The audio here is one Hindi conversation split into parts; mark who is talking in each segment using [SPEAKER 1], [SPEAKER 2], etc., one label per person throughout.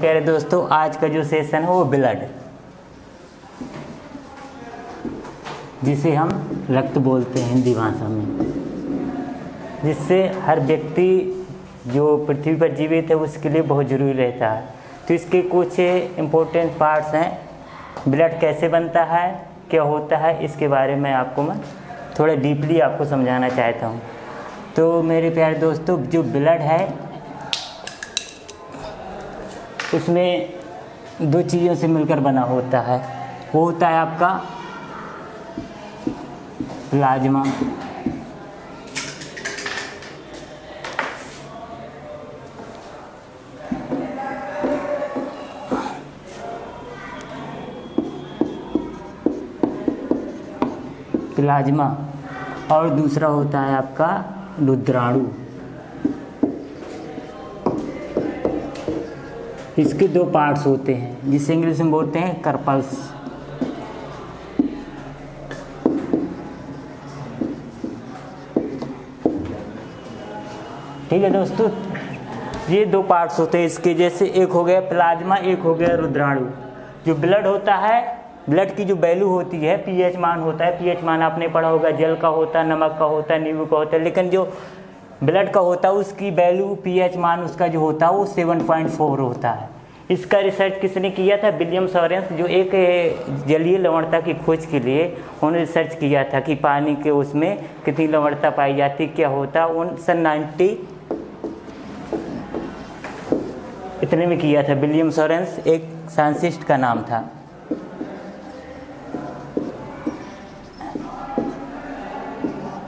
[SPEAKER 1] प्यारे दोस्तों, आज का जो सेशन है वो ब्लड, जिसे हम रक्त बोलते हैं हिंदी भाषा में, जिससे हर व्यक्ति जो पृथ्वी पर जीवित है उसके लिए बहुत ज़रूरी रहता है। तो इसके कुछ इम्पोर्टेंट पार्ट्स हैं। ब्लड कैसे बनता है, क्या होता है, इसके बारे में आपको मैं थोड़ा डीपली आपको समझाना चाहता हूँ। तो मेरे प्यारे दोस्तों, जो ब्लड है उसमें दो चीज़ों से मिलकर बना होता है। वो होता है आपका प्लाज्मा, और दूसरा होता है आपका रुद्राणु। इसके दो पार्ट्स होते हैं जिसे इंग्लिश में बोलते हैं कर्पल्स। ठीक है दोस्तों, ये दो पार्ट्स होते हैं इसके, जैसे एक हो गया प्लाज्मा, एक हो गया रुद्राणु। जो ब्लड होता है, ब्लड की जो वैल्यू होती है, पीएच मान होता है। पीएच मान आपने पढ़ा होगा, जल का होता है, नमक का होता है, नींबू का होता है, लेकिन जो ब्लड का होता है उसकी वैल्यू, पीएच मान उसका जो होता है वो 7.4 होता है। इसका रिसर्च किसने किया था? विलियम सॉरेंस, जो एक जलीय लवणता की खोज के लिए उन्होंने रिसर्च किया था कि पानी के उसमें कितनी लवणता पाई जाती, क्या होता। उन सन 90 इतने में किया था। विलियम सॉरेंस एक साइंटिस्ट का नाम था।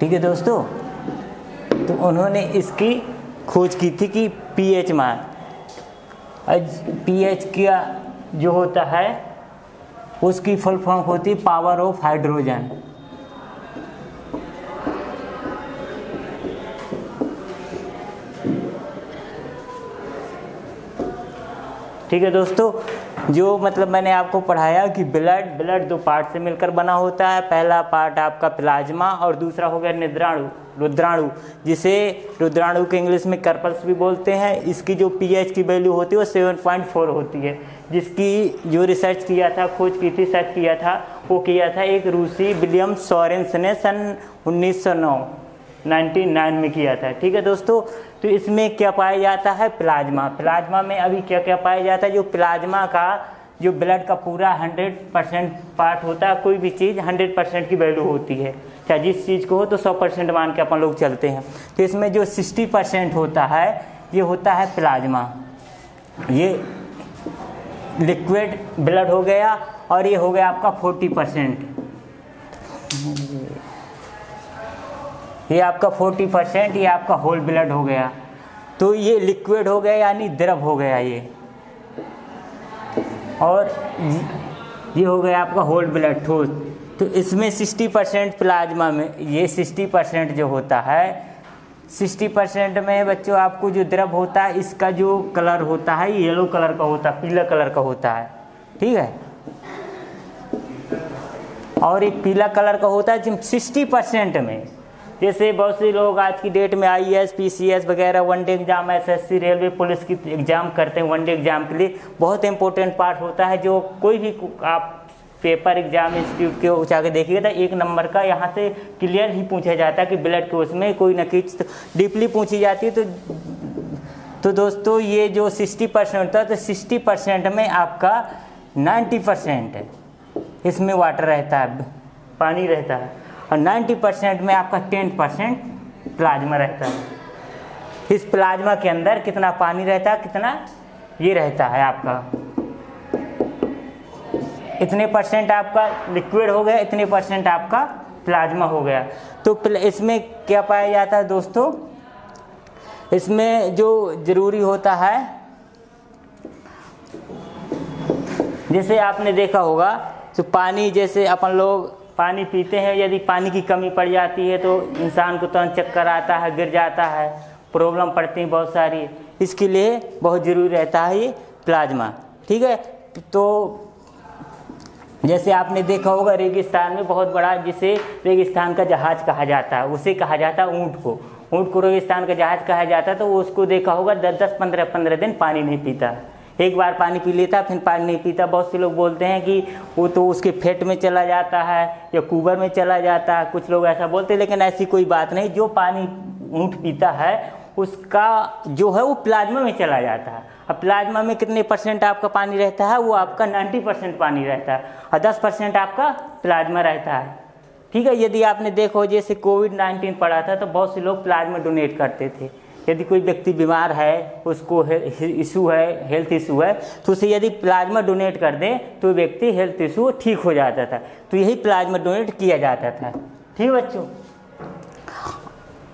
[SPEAKER 1] ठीक है दोस्तों, तो उन्होंने इसकी खोज की थी कि पीएच मान, पीएच का जो होता है उसकी फुल फॉर्म होती है पावर ऑफ हाइड्रोजन। ठीक है दोस्तों, जो मतलब मैंने आपको पढ़ाया कि ब्लड दो पार्ट से मिलकर बना होता है। पहला पार्ट आपका प्लाज्मा और दूसरा हो गया रुद्राणु, जिसे रुद्राणु के इंग्लिश में कर्पल्स भी बोलते हैं। इसकी जो पीएच की वैल्यू होती है वो 7.4 होती है। जिसकी जो रिसर्च किया था, खोज की थी, सर्च किया था, वो किया था एक रूसी विलियम सॉरेंस ने सन 1999 में किया था। ठीक है दोस्तों, तो इसमें क्या पाया जाता है? प्लाज्मा में अभी क्या क्या पाया जाता है? जो प्लाज्मा का, जो ब्लड का पूरा 100% पार्ट होता है। कोई भी चीज़ 100% की वैल्यू होती है, चाहे जिस चीज़ को हो तो 100% मान के अपन लोग चलते हैं। तो इसमें जो 60% होता है ये होता है प्लाज्मा। ये लिक्विड ब्लड हो गया, और ये हो गया आपका 40%। ये आपका 40%, ये आपका होल ब्लड हो गया। तो ये लिक्विड हो गया, यानी द्रव हो गया ये। और ये हो गया आपका होल ब्लड, ठोस। तो इसमें 60% प्लाज्मा में, ये 60% जो होता है, 60% में बच्चों आपको जो द्रव होता है इसका जो कलर होता है येलो कलर का होता है, पीला कलर का होता है। ठीक है, और एक पीला कलर का होता है 60% में। जैसे बहुत से लोग आज की डेट में आईएएस, पीसीएस वगैरह, one day exam, SSC, railway, police की एग्जाम करते हैं। वनडे एग्जाम के लिए बहुत इंपॉर्टेंट पार्ट होता है। जो कोई भी आप पेपर एग्जाम इंस्टीट्यूट के उठा के देखिएगा तो 1 नंबर का यहाँ से क्लियर ही पूछा जाता है कि ब्लड के उसमें कोई न कुछ डीपली पूछी जाती है। तो दोस्तों, ये जो 60% होता है, तो 60% में आपका 90% इसमें वाटर रहता है, पानी रहता है, और 90% में आपका 10% प्लाज्मा रहता है। इस प्लाज्मा के अंदर कितना पानी रहता है, कितना ये रहता है आपका, इतने % आपका लिक्विड हो गया, इतने % आपका प्लाज्मा हो गया। तो इसमें क्या पाया जाता है दोस्तों? इसमें जो ज़रूरी होता है, जैसे आपने देखा होगा, तो पानी, जैसे अपन लोग पानी पीते हैं, यदि पानी की कमी पड़ जाती है तो इंसान को तुरंत चक्कर आता है, गिर जाता है, प्रॉब्लम पड़ती है बहुत सारी। इसके लिए बहुत ज़रूरी रहता है ये प्लाज्मा। ठीक है, तो जैसे आपने देखा होगा रेगिस्तान में बहुत बड़ा, जिसे रेगिस्तान का जहाज कहा जाता है, उसे कहा जाता है ऊँट को। ऊँट को रेगिस्तान का जहाज कहा जाता है। तो उसको देखा होगा 10-15 दिन पानी नहीं पीता। एक बार पानी पी लेता फिर पानी नहीं पीता। बहुत से लोग बोलते हैं कि वो तो उसके पेट में चला जाता है या कुबर में चला जाता है, कुछ लोग ऐसा बोलते हैं, लेकिन ऐसी कोई बात नहीं। जो पानी ऊँट पीता है उसका जो है वो प्लाज्मा में चला जाता है। अब प्लाज्मा में कितने % आपका पानी रहता है? वो आपका 90% पानी रहता है और 10% आपका प्लाज्मा रहता है। ठीक है, यदि आपने देखो जैसे कोविड-19 पड़ा था तो बहुत से लोग प्लाज्मा डोनेट करते थे। यदि कोई व्यक्ति बीमार है, उसको इशू है, हेल्थ इशू है, तो उसे यदि प्लाज्मा डोनेट कर दें तो व्यक्ति हेल्थ इशू ठीक हो जाता था। तो यही प्लाज्मा डोनेट किया जाता था। ठीक है बच्चों।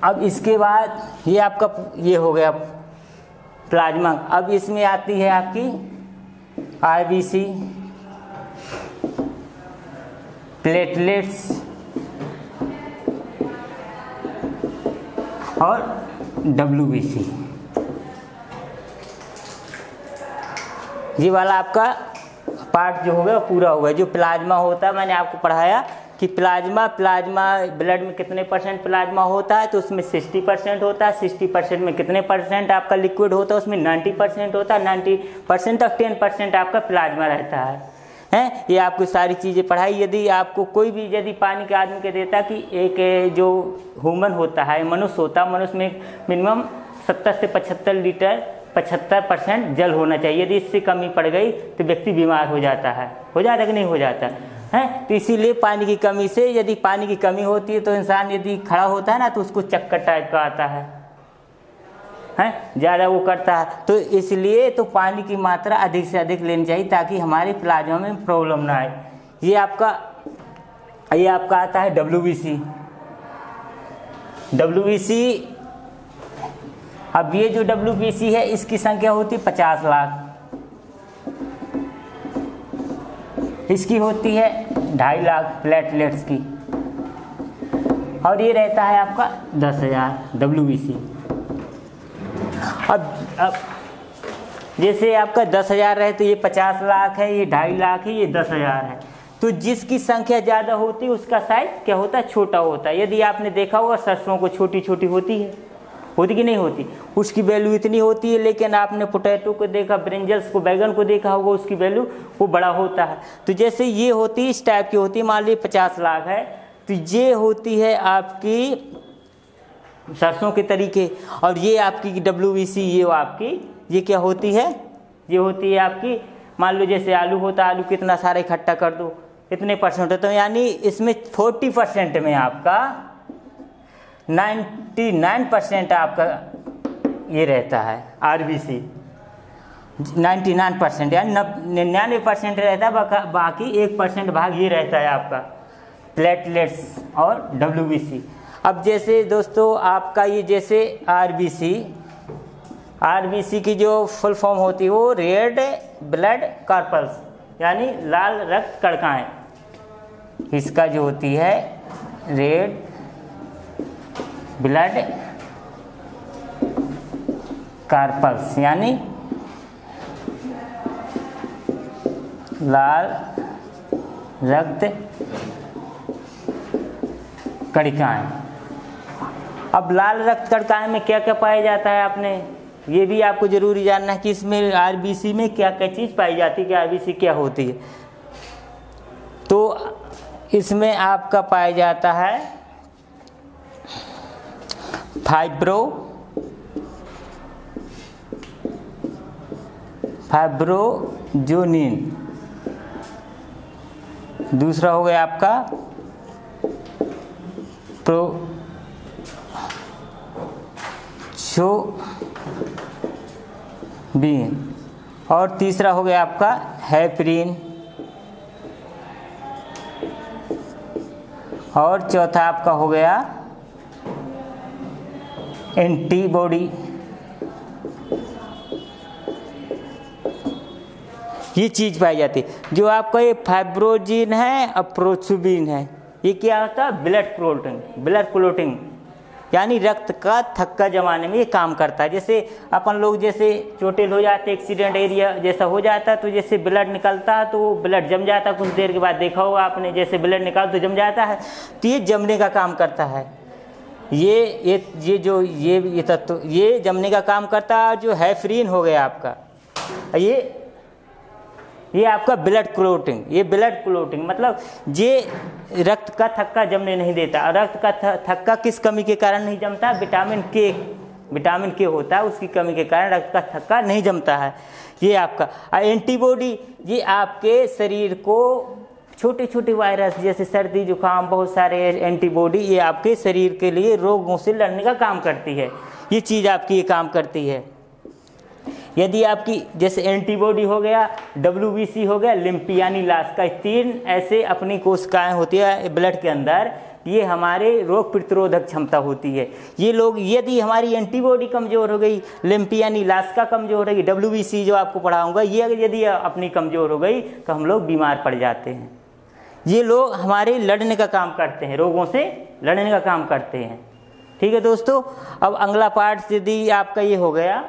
[SPEAKER 1] अब इसके बाद ये आपका ये हो गया प्लाज्मा। अब इसमें आती है आपकी आरबीसी, प्लेटलेट्स और डब्ल्यूबीसी। ये वाला आपका पार्ट जो हो गया पूरा हो गया। जो प्लाज्मा होता है, मैंने आपको पढ़ाया कि प्लाज्मा ब्लड में कितने % प्लाज्मा होता है, तो उसमें 60% होता है। 60% में कितने % आपका लिक्विड होता है? उसमें 90% होता है। 90% और 10% आपका प्लाज्मा रहता है। ये आपको सारी चीज़ें पढ़ाई। यदि आपको कोई भी यदि पानी के आदमी के देता कि एक जो ह्यूमन होता है, मनुष्य होता है, मनुष्य में मिनिमम 70 से 75 लीटर 75% जल होना चाहिए। यदि इससे कमी पड़ गई तो व्यक्ति बीमार हो जाता है। हो जाता है कि नहीं हो जाता है? तो इसीलिए पानी की कमी से, यदि पानी की कमी होती है तो इंसान यदि खड़ा होता है ना तो उसको चक्कर टाइप का आता है, ज़्यादा वो करता है। तो इसलिए तो पानी की मात्रा अधिक से अधिक लेनी चाहिए ताकि हमारे प्लाज्मा में प्रॉब्लम ना आए। ये आपका आता है डब्ल्यूबीसी। अब ये जो डब्ल्यूबीसी है इसकी संख्या होती है 50 लाख, इसकी होती है 2.5 लाख प्लेटलेट्स की, और ये रहता है आपका 10,000 डब्ल्यूबीसी। अब जैसे आपका 10,000 है तो ये 50 लाख है, ये 2.5 लाख है, ये 10,000 है। तो जिसकी संख्या ज़्यादा होती है उसका साइज क्या होता है? छोटा होता है। यदि आपने देखा होगा सरसों को छोटी छोटी होती कि नहीं होती, उसकी वैल्यू इतनी होती है। लेकिन आपने पोटैटो को देखा, ब्रिंजल्स को, बैगन को देखा होगा, उसकी वैल्यू वो बड़ा होता है। तो जैसे ये होती है, इस टाइप की होती है। मान लीजिए 50 लाख है तो ये होती है आपकी सरसों के तरीके, और ये आपकी डब्ल्यूबीसी ये क्या होती है? ये होती है आपकी, मान लो जैसे आलू होता है, आलू कितना सारा इकट्ठा कर दो इतने % होता है। यानी इसमें 40% में आपका 99% आपका ये रहता है आरबीसी। 99% यानी 99% रहता है, बाकी 1% भाग ये रहता है आपका प्लेटलेट्स और डब्ल्यूबीसी। अब जैसे दोस्तों आपका ये जैसे आरबीसी की जो फुल फॉर्म होती है वो रेड ब्लड कॉर्पल्स, यानी लाल रक्त कणिकाएं। इसका जो होती है रेड ब्लड कॉर्पल्स, यानी लाल रक्त कणिकाएं। अब लाल रक्त कणिकाएं में क्या क्या पाया जाता है, आपने ये भी आपको जरूरी जानना है कि इसमें आरबीसी में क्या क्या चीज़ पाई जाती है, कि आरबीसी क्या होती है। तो इसमें आपका पाया जाता है फाइब्रोजोनिन, दूसरा हो गया आपका प्रोचोबीन, और तीसरा हो गया आपका हेपरिन, और चौथा आपका हो गया एंटीबॉडी। ये चीज़ पाई जाती है। जो आपका ये फाइब्रोजिन है और प्रोचोबीन है, ये क्या होता है? ब्लड क्लोटिंग, यानी रक्त का थक्का जमाने में ये काम करता है। जैसे अपन लोग जैसे चोटिल हो जाते, एक्सीडेंट एरिया जैसा हो जाता है, तो जैसे ब्लड निकलता है तो ब्लड जम जाता है। कुछ देर के बाद देखा होगा आपने, जैसे ब्लड निकाल तो जम जाता है, तो ये जमने का काम करता है। ये तत्व ये जमने का काम करता है। जो हेपरिन हो गया आपका, ये आपका ब्लड क्लोटिंग, ये ब्लड क्लोटिंग मतलब ये रक्त का थक्का जमने नहीं देता। और रक्त का थक्का किस कमी के कारण नहीं जमता? विटामिन के होता है, उसकी कमी के कारण रक्त का थक्का नहीं जमता है। ये आपका एंटीबॉडी, ये आपके शरीर को छोटे छोटे वायरस जैसे सर्दी जुकाम, बहुत सारे एंटीबॉडी ये आपके शरीर के लिए रोगों से लड़ने का काम करती है। ये चीज़ आपकी ये काम करती है। यदि आपकी जैसे एंटीबॉडी हो गया, WBC हो गया, लिम्फी यानी लाश का, 3 ऐसे अपनी कोशिकाएं होती है ब्लड के अंदर, ये हमारे रोग प्रतिरोधक क्षमता होती है। ये लोग यदि हमारी एंटीबॉडी कमज़ोर हो गई, लिम्फी यानी लाश का कमज़ोर हो गई, WBC जो आपको पढ़ाऊंगा, ये यदि अपनी कमज़ोर हो गई तो हम लोग बीमार पड़ जाते हैं। ये लोग हमारे लड़ने का काम करते हैं, रोगों से लड़ने का काम करते हैं। ठीक है दोस्तों, अब अगला पार्ट यदि आपका ये हो गया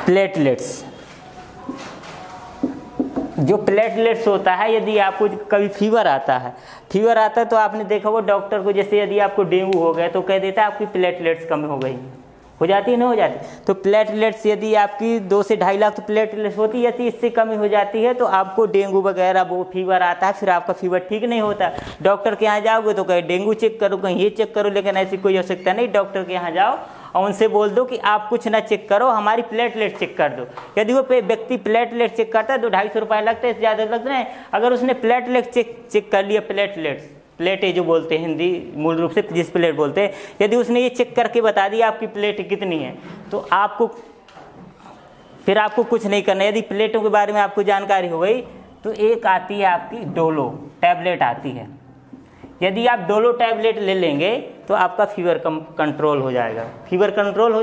[SPEAKER 1] प्लेटलेट्स। जो प्लेटलेट्स होता है, यदि आपको कभी फीवर आता है तो आपने देखा होगा डॉक्टर को, जैसे यदि आपको डेंगू हो गया तो कह देता है आपकी प्लेटलेट्स कम हो गई, हो जाती है नहीं हो जाती। तो प्लेटलेट्स यदि आपकी 2 से 2.5 लाख तो प्लेटलेट्स होती है, इससे कमी हो जाती है तो आपको डेंगू वगैरह वो फीवर आता है, फिर आपका फीवर ठीक नहीं होता। डॉक्टर के यहाँ जाओगे तो कहीं डेंगू चेक करो, कहीं ये चेक करो, लेकिन ऐसी कोई आवश्यकता नहीं। डॉक्टर के यहाँ जाओ और उनसे बोल दो कि आप कुछ ना चेक करो, हमारी प्लेटलेट चेक कर दो। यदि वो व्यक्ति प्लेटलेट चेक करता है तो 250 रुपये लगता है, ज़्यादा लगता है। अगर उसने प्लेटलेट चेक कर लिया, प्लेटें जो बोलते हैं हिंदी मूल रूप से जिस प्लेट बोलते हैं, यदि उसने ये चेक करके बता दिया आपकी प्लेट कितनी है, तो फिर आपको कुछ नहीं करना। यदि प्लेटों के बारे में आपको जानकारी हो गई तो एक आती है आपकी डोलो टैबलेट आती है। यदि आप डोलो टैबलेट ले लेंगे तो आपका फीवर कंट्रोल हो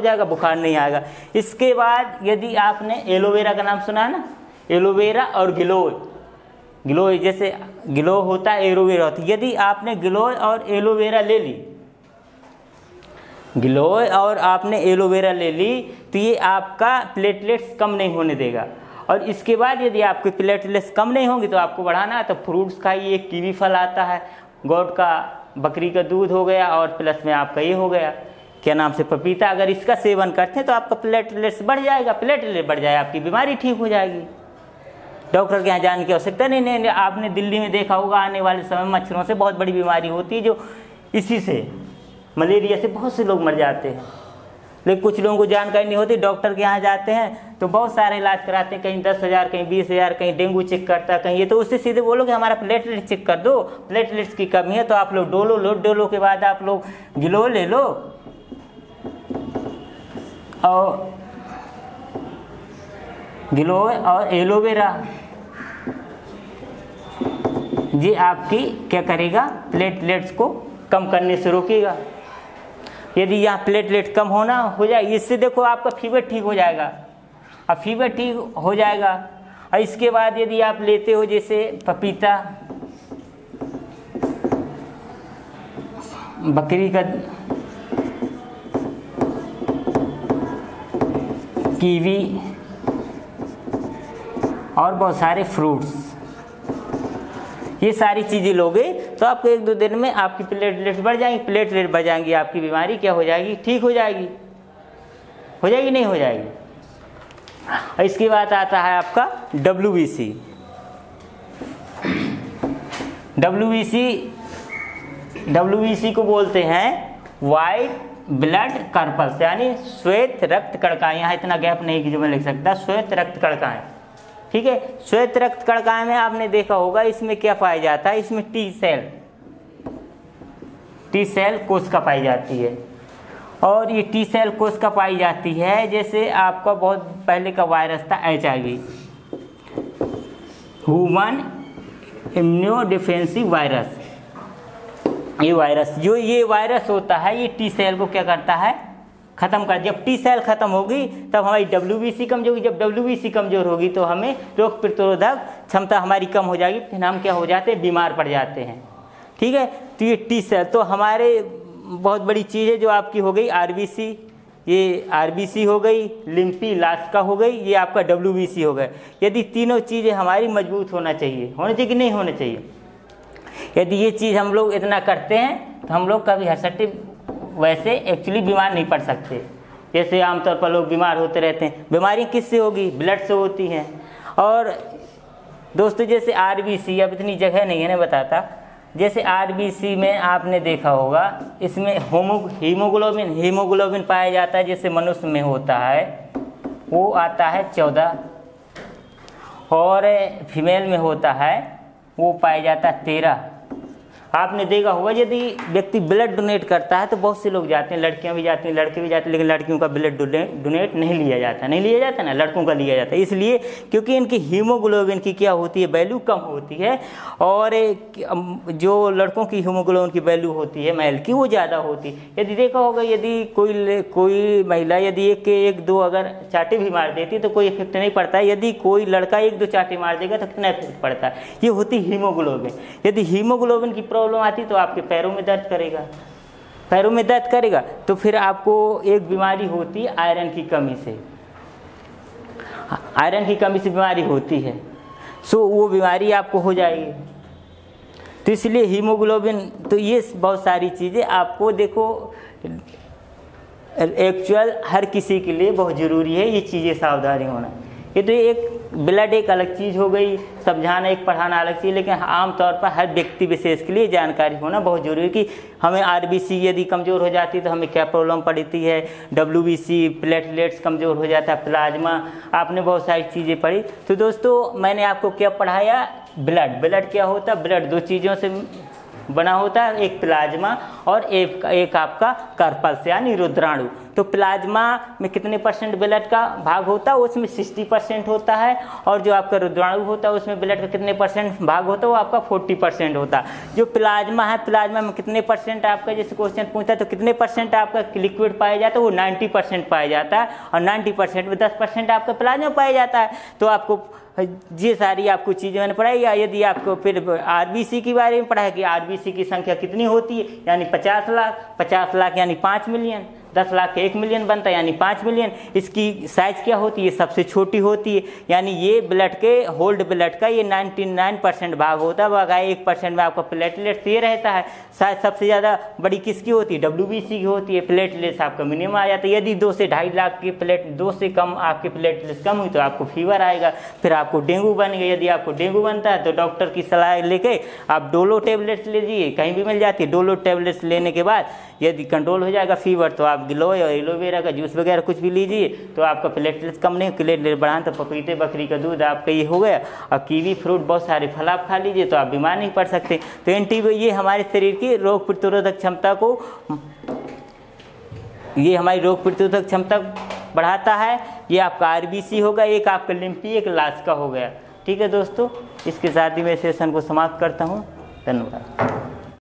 [SPEAKER 1] जाएगा, बुखार नहीं आएगा। इसके बाद यदि आपने एलोवेरा का नाम सुना है ना, एलोवेरा और गिलोय जैसे गिलो होता है, एलोवेरा होती है। यदि आपने गिलोय और एलोवेरा ले ली, तो ये आपका प्लेटलेट्स कम नहीं होने देगा। और इसके बाद यदि आपके प्लेटलेट्स कम नहीं होंगी तो आपको बढ़ाना है तो फ्रूट्स खाइए। एक कीवी फल आता है, गौड का बकरी का दूध हो गया, और प्लस में आपका ये हो गया क्या नाम से पपीता। अगर इसका सेवन करते हैं तो आपका प्लेटलेट्स बढ़ जाएगा, आपकी बीमारी ठीक हो जाएगी। डॉक्टर के यहाँ जाने की आवश्यकता नहीं। आपने दिल्ली में देखा होगा आने वाले समय में मच्छरों से बहुत बड़ी बीमारी होती है, जो इसी से मलेरिया से बहुत से लोग मर जाते हैं। लेकिन कुछ लोगों को जानकारी नहीं होती, डॉक्टर के यहाँ जाते हैं तो बहुत सारे इलाज कराते हैं, कहीं 10,000 कहीं 20,000, कहीं डेंगू चेक करता है, कहीं ये। तो उससे सीधे बोलो कि हमारा प्लेटलेट चेक कर दो, प्लेटलेट्स की कमी है। तो आप लोग डोलो के बाद आप लोग गिलो ले लो और एलोवेरा, ये आपकी क्या करेगा, प्लेटलेट्स को कम करने से रोकेगा। यदि यहाँ प्लेटलेट कम हो जाए, इससे देखो आपका फीवर ठीक हो जाएगा। अब फीवर ठीक हो जाएगा और इसके बाद यदि आप लेते हो जैसे पपीता, बकरी का, कीवी और बहुत सारे फ्रूट्स, ये सारी चीज़ें लोगे तो आपको 1-2 दिन में आपकी प्लेटलेट्स बढ़ जाएंगी, आपकी बीमारी क्या हो जाएगी, ठीक हो जाएगी, नहीं हो जाएगी। और इसके बाद आता है आपका WBC को बोलते हैं वाइट ब्लड कर्पल्स, यानी श्वेत रक्त कणिकाएं। यहाँ इतना गैप नहीं कि जो मैं लिख सकता, श्वेत रक्त कणिकाएं। ठीक है, श्वेत रक्त कणिकाएं में आपने देखा होगा इसमें क्या पाया जाता है, इसमें टी सेल कोशिका पाई जाती है। और ये टी सेल कोशिका पाई जाती है, जैसे आपका बहुत पहले का वायरस था HIV, human immuno defensive virus. ये वायरस होता है, ये टी सेल को क्या करता है, खत्म कर। जब टी सेल खत्म होगी तब हमारी WBC कमजोर होगी। जब WBC कमजोर होगी तो हमें रोग प्रतिरोधक क्षमता हमारी कम हो जाएगी, फिर हम क्या हो जाते हैं, बीमार पड़ जाते हैं। ठीक है, तो ये टी सेल तो हमारे बहुत बड़ी चीज़ है। जो आपकी हो गई RBC, ये RBC हो गई, लिम्फी लास्का हो गई, ये आपका WBC हो गया। यदि तीनों चीज़ें हमारी मजबूत होना चाहिए कि नहीं होना चाहिए। यदि ये चीज़ हम लोग इतना करते हैं तो हम लोग कभी हर्षटिव वैसे एक्चुअली बीमार नहीं पड़ सकते। जैसे आमतौर पर लोग बीमार होते रहते हैं, बीमारियाँ किससे होगी? ब्लड से होती हैं। और दोस्तों जैसे आरबीसी, अब इतनी जगह नहीं है ना बताता, जैसे आरबीसी में आपने देखा होगा इसमें हीमोग्लोबिन पाया जाता है, जैसे मनुष्य में होता है वो आता है 14, और फीमेल में होता है वो पाया जाता है 13। आपने देखा होगा यदि व्यक्ति ब्लड डोनेट करता है तो बहुत से लोग जाते हैं, लड़कियां भी जाती हैं, लड़के भी जाते हैं, लेकिन लड़कियों का ब्लड डोनेट नहीं लिया जाता ना, लड़कों का लिया जाता है। इसलिए क्योंकि इनकी हीमोग्लोबिन की क्या होती है, वैल्यू कम होती है, और जो लड़कों की हीमोग्लोबिन की वैल्यू होती है मेल की वो ज़्यादा होती है। यदि देखा होगा यदि कोई महिला यदि एक दो अगर चाटे भी मार देती तो कोई इफेक्ट नहीं पड़ता है, यदि कोई लड़का 1-2 चाटे मार देगा तो कितना इफेक्ट पड़ता है। ये होती हीमोग्लोबिन। यदि हीमोग्लोबिन की प्रॉब्लम आती तो आपके पैरों में दर्द करेगा, तो फिर आपको एक बीमारी होती है आयरन की कमी से बीमारी होती है, सो वो बीमारी आपको हो जाएगी। तो इसलिए हीमोग्लोबिन, तो ये बहुत सारी चीज़ें आपको देखो एक्चुअल हर किसी के लिए बहुत ज़रूरी है, ये चीज़ें सावधानी होना। ये तो एक ब्लड एक अलग चीज़ हो गई, समझाना एक पढ़ाना अलग चीज़, लेकिन आमतौर पर हर व्यक्ति विशेष के लिए जानकारी होना बहुत जरूरी है कि हमें आरबीसी यदि कमज़ोर हो जाती है तो हमें क्या प्रॉब्लम पड़ती है, डब्ल्यूबीसी, प्लेटलेट्स कमज़ोर हो जाता है, प्लाज्मा, आपने बहुत सारी चीज़ें पढ़ी। तो दोस्तों मैंने आपको क्या पढ़ाया, ब्लड क्या होता है, ब्लड 2 चीज़ों से बना होता है, एक प्लाज्मा और एक आपका कार्पल्स यानी रुद्राणु। तो प्लाज्मा में कितने % ब्लड का भाग होता है, उसमें 60% होता है, और जो आपका रुद्राणु होता है उसमें ब्लड का कितने % भाग होता है, वो आपका 40% होता है। जो प्लाज्मा है, प्लाज्मा में कितने % आपका, जैसे क्वेश्चन पूछता है तो कितने % आपका लिक्विड पाया जाता है, वो 90% पाया जाता है, और 90% में 10% आपका प्लाज्मा पाया जाता है। तो आपको ये सारी आपको चीज़ें मैंने पढ़ाई। या यदि आपको फिर आरबीसी के बारे में पढ़ा है कि आरबीसी की संख्या कितनी होती है, यानी 50 लाख यानी 5 मिलियन, 10 लाख के 1 मिलियन बनता है यानी 5 मिलियन। इसकी साइज़ क्या होती है, सबसे छोटी होती है, यानी ये ब्लड के होल्ड ब्लड का ये 99% भाग होता है, बगाए 1% में आपका प्लेटलेट्स ये रहता है। साइज सबसे ज़्यादा बड़ी किसकी होती है, डब्ल्यूबीसी की होती है, प्लेटलेट्स आपका मिनिमम आ जाता है। यदि 2 से 2.5 लाख की 2 से कम आपके प्लेटलेट्स कम हुई तो आपको फीवर आएगा, फिर आपको डेंगू बनेगा। यदि आपको डेंगू बनता है तो डॉक्टर की सलाह लेके आप डोलो टेबलेट्स लीजिए, कहीं भी मिल जाती है। डोलो टेबलेट्स लेने के बाद यदि कंट्रोल हो जाएगा फीवर तो आप गिलोय और एलोवेरा का जूस वगैरह कुछ भी लीजिए, तो आपका प्लेटलेट्स कम नहीं, प्लेटलेट बढ़ाएं तो पपीते, बकरी का दूध आपका ये हो गया, और कीवी फ्रूट बहुत सारे फल आप खा लीजिए तो आप बीमार नहीं पड़ सकते। तो ये हमारे शरीर की रोग प्रतिरोधक क्षमता को, ये हमारी रोग प्रतिरोधक क्षमता बढ़ाता है। ये आपका आरबीसी होगा, एक आपका लिम्फी, एक लाश का हो गया। ठीक है दोस्तों, इसके साथ ही मैं सेशन को समाप्त करता हूँ। धन्यवाद।